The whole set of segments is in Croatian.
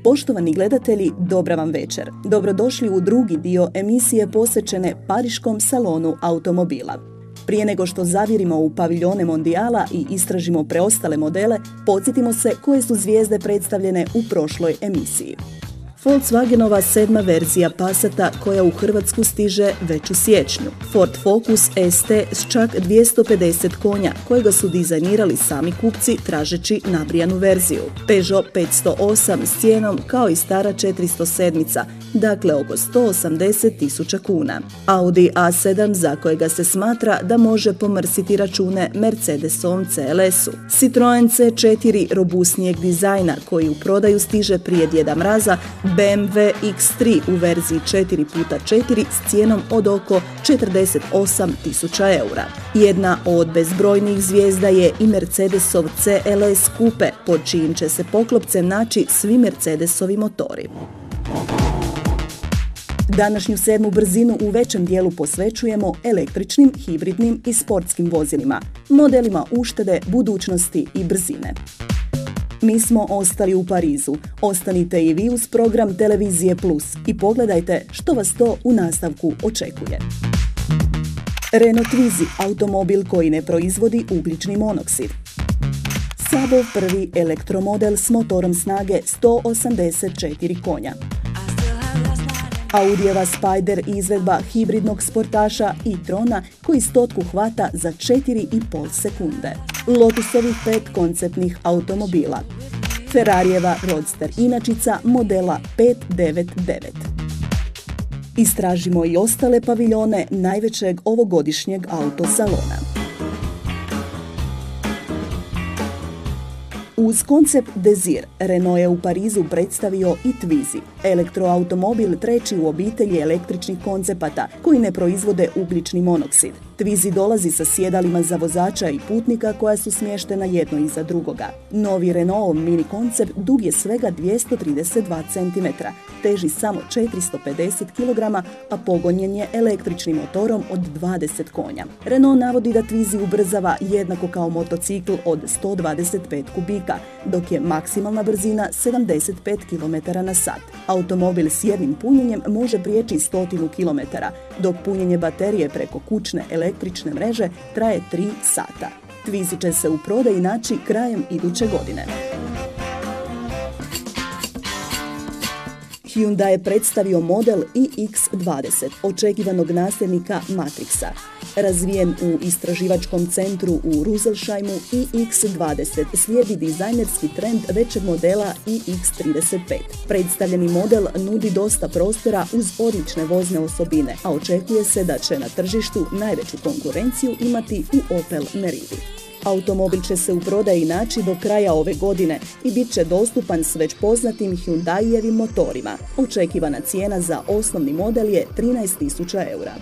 Poštovani gledatelji, dobra vam večer. Dobrodošli u drugi dio emisije posvećene Pariškom salonu automobila. Prije nego što zavirimo u paviljone Mondijala i istražimo preostale modele, podsjetimo se koje su zvijezde predstavljene u prošloj emisiji. Volkswagenova 7. verzija Passata koja u Hrvatsku stiže već u siječnju. Ford Focus ST s čak 250 konja kojega su dizajnirali sami kupci tražeći nabrijanu verziju. Peugeot 508 s cijenom kao i stara 407, dakle oko 180.000 kuna. Audi A7 za kojega se smatra da može pomrsiti račune Mercedesovom CLS-u. Citroen C4 robusnijeg dizajna koji u prodaju stiže prije Djeda Mraza, BMW X3 u verziji 4x4 s cijenom od oko 48.000 eura. Jedna od bezbrojnih zvijezda je i Mercedesov CLS Coupe, pod čijim će se poklopcem naći svi Mercedesovi motori. Današnju 7. brzinu u većem dijelu posvećujemo električnim, hibridnim i sportskim vozilima, modelima uštede, budućnosti i brzine. Mi smo ostali u Parizu. Ostanite i vi uz program Televizije Plus i pogledajte što vas to u nastavku očekuje. Renault Twizy, automobil koji ne proizvodi ugljični monoksid. Saabov prvi elektromodel s motorom snage 184 konja. Audijeva Spider izvedba hibridnog sportaša e-trona koji 100 hvata za 4,5 sekunde. Lotusovih 5 konceptnih automobila. Ferrarijeva Roadster inačica modela 599. Istražimo i ostale paviljone najvećeg ovogodišnjeg autosalona. Uz koncept Desir, Renault je u Parizu predstavio i Twizy, elektroautomobil treći u obitelji električnih koncepata koji ne proizvode ugljični monoksid. Twizy dolazi sa sjedalima za vozača i putnika koja su smještena jedno iza drugoga. Novi Renaultov mini koncept dug je svega 232 cm, teži samo 450 kg, a pogonjen je električnim motorom od 20 konja. Renault navodi da Twizy ubrzava jednako kao motocikl od 125 kubika, dok je maksimalna brzina 75 km/h. Automobil s jednim punjenjem može prijeći 100 km, dok punjenje baterije preko kućne električne mreže traje 3 sata. Twizy će se u prodaji naći krajem iduće godine. Hyundai je predstavio model iX20, očekivanog nasljednika Matrixa. Razvijen u istraživačkom centru u Ruselsheimu, iX20 slijedi dizajnerski trend većeg modela iX35. Predstavljeni model nudi dosta prostora uz odlične vozne osobine, a očekuje se da će na tržištu najveću konkurenciju imati u Opel Meridi. Automobil će se u prodaji naći do kraja ove godine i bit će dostupan s već poznatim Hyundaijevim motorima. Očekivana cijena za osnovni model je 13.000 eura.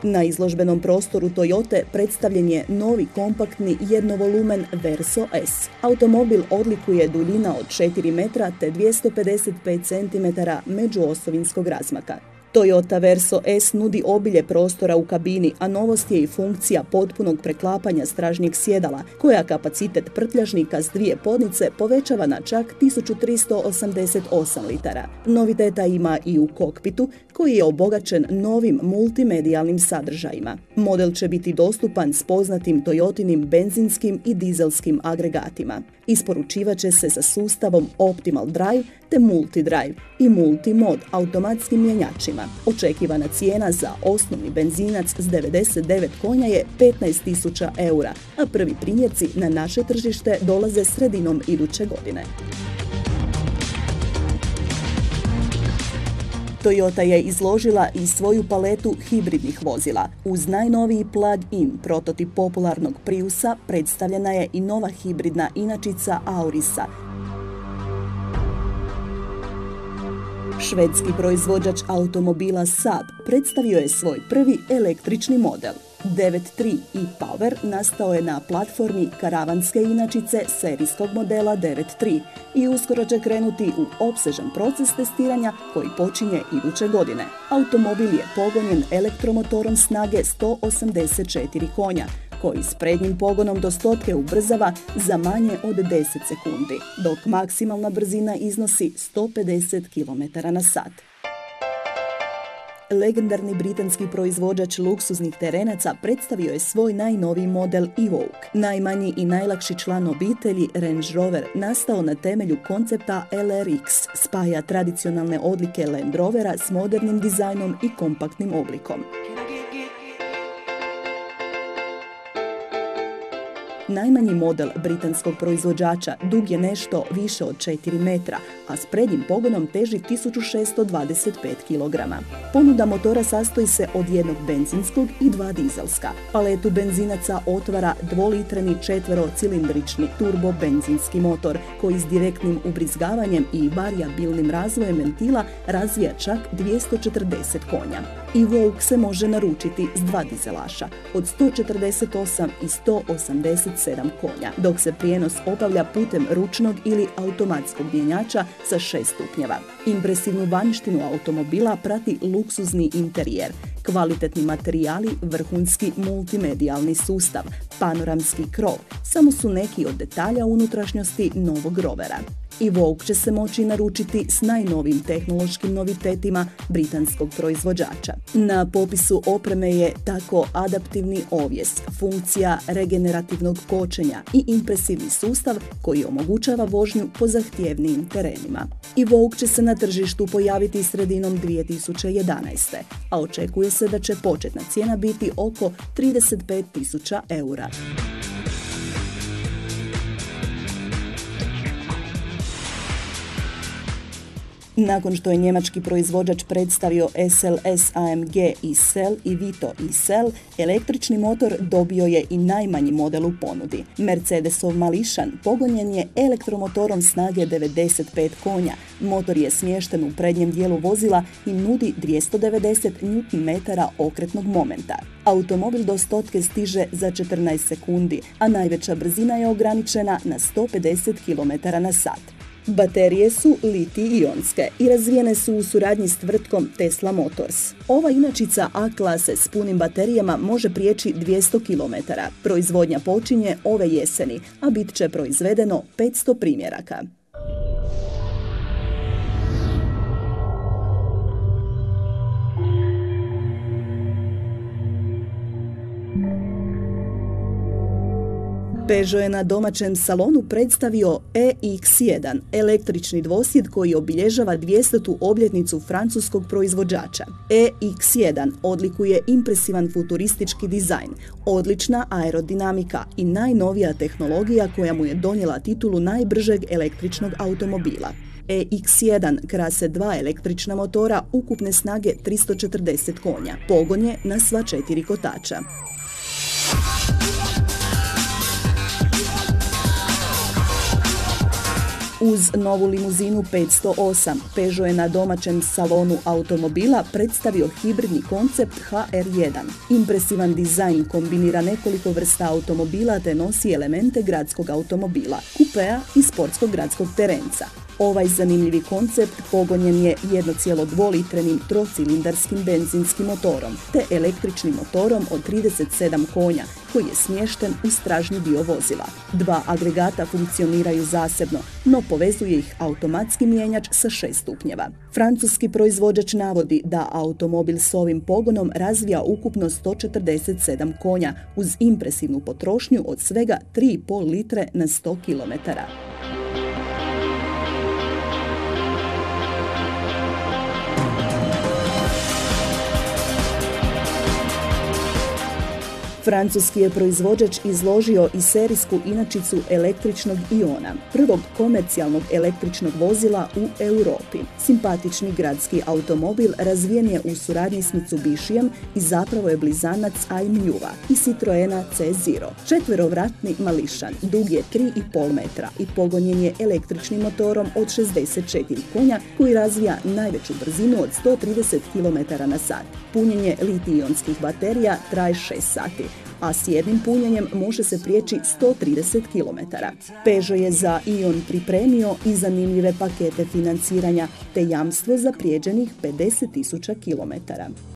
Na izložbenom prostoru Toyote predstavljen je novi kompaktni jednovolumen Verso S. Automobil odlikuje duljina od 4 metra te 255 cm međuosovinskog razmaka. Toyota Verso S nudi obilje prostora u kabini, a novost je i funkcija potpunog preklapanja stražnjeg sjedala, koja kapacitet prtljažnika s 2 podnice povećava na čak 1388 litara. Noviteta ima i u kokpitu, koji je obogaćen novim multimedijalnim sadržajima. Model će biti dostupan s poznatim Toyotinim benzinskim i dizelskim agregatima. Isporučivat će se sa sustavom Optimal Drive te Multi-Drive i Multi-Mod automatskim mjenjačima. Očekivana cijena za osnovni benzinac s 99 konja je 15.000 eura, a prvi primjerci na naše tržište dolaze sredinom iduće godine. Toyota je izložila i svoju paletu hibridnih vozila. Uz najnoviji plug-in prototip popularnog Priusa predstavljena je i nova hibridna inačica Aurisa. Švedski proizvođač automobila Saab predstavio je svoj prvi električni model. 9.3 e-Power nastao je na platformi karavanske inačice serijskog modela 9.3 i uskoro će krenuti u opsežan proces testiranja koji počinje iduće godine. Automobil je pogonjen elektromotorom snage 184 konja, koji s prednjim pogonom do 100 ubrzava za manje od 10 sekundi, dok maksimalna brzina iznosi 150 km/h. Legendarni britanski proizvođač luksuznih terenaca predstavio je svoj najnoviji model Evoque. Najmanji i najlakši član obitelji Range Rover nastao na temelju koncepta LRX, spaja tradicionalne odlike Land Rovera s modernim dizajnom i kompaktnim oblikom. Najmanji model britanskog proizvođača dug je nešto više od 4 metra, a s prednjim pogonom teži 1625 kg. Ponuda motora sastoji se od jednog benzinskog i 2 dizelska. Paletu benzinaca otvara dvolitreni četverocilindrični turbo benzinski motor, koji s direktnim ubrizgavanjem i varijabilnim razvojem ventila razvija čak 240 konja. Evoque se može naručiti s 2 dizelaša od 148 i 187 konja, dok se prijenos obavlja putem ručnog ili automatskog mjenjača sa 6 stupnjeva. Impresivnu vanjštinu automobila prati luksuzni interijer, kvalitetni materijali, vrhunski multimedijalni sustav, panoramski krov, samo su neki od detalja unutrašnjosti novog Rovera. Evoque će se moći naručiti s najnovijim tehnološkim novitetima britanskog proizvođača. Na popisu opreme je tako adaptivni ovjes, funkcija regenerativnog kočenja i impresivni sustav koji omogućava vožnju po zahtjevnijim terenima. Evoque će se na tržištu pojaviti sredinom 2011. a očekuje se da će početna cijena biti oko 35.000 eura. Nakon što je njemački proizvođač predstavio SLS AMG e-cell i Vito e-cell, električni motor dobio je i najmanji model u ponudi. Mercedesov mališan pogonjen je elektromotorom snage 95 konja. Motor je smješten u prednjem dijelu vozila i nudi 290 Nm okretnog momenta. Automobil do 100 stiže za 14 sekundi, a najveća brzina je ograničena na 150 km/h. Baterije su litij-ionske i razvijene su u suradnji s tvrtkom Tesla Motors. Ova inačica A klase s punim baterijama može prijeći 200 km. Proizvodnja počinje ove jeseni, a bit će proizvedeno 500 primjeraka. Peugeot je na domaćem salonu predstavio EX1, električni dvosjed koji obilježava 200. obljetnicu francuskog proizvođača. EX1 odlikuje impresivan futuristički dizajn, odlična aerodinamika i najnovija tehnologija koja mu je donijela titulu najbržeg električnog automobila. EX1 krase 2 električna motora ukupne snage 340 konja. Pogon je na sva 4 kotača. Uz novu limuzinu 508, Peugeot je na domaćem salonu automobila predstavio hibridni koncept HR1. Impresivan dizajn kombinira nekoliko vrsta automobila te nosi elemente gradskog automobila, kupea i sportskog gradskog terenca. Ovaj zanimljivi koncept pogonjen je 1,2-litrenim trocilindarskim benzinskim motorom te električnim motorom od 37 konja koji je smješten u stražnji dio vozila. 2 agregata funkcioniraju zasebno, no povezuje ih automatski mjenjač sa 6 stupnjeva. Francuski proizvođač navodi da automobil s ovim pogonom razvija ukupno 147 konja uz impresivnu potrošnju od svega 3,5 litre na 100 km. Francuski je proizvođač izložio i serijsku inačicu električnog Iona, prvog komercijalnog električnog vozila u Europi. Simpatični gradski automobil razvijen je u suradnji s Mitsubishijem i zapravo je blizanac iMNIU-a i Citroena C0. Četverovratni mališan dug je 3,5 metra i pogonjen je električnim motorom od 64 konja koji razvija najveću brzinu od 130 km/h. Punjenje litij-ionskih baterija traje 6 sati, a s jednim punjenjem može se prijeći 130 km. Peugeot je za Ion pripremio i zanimljive pakete financiranja te jamstvo za prijeđenih 50.000 km.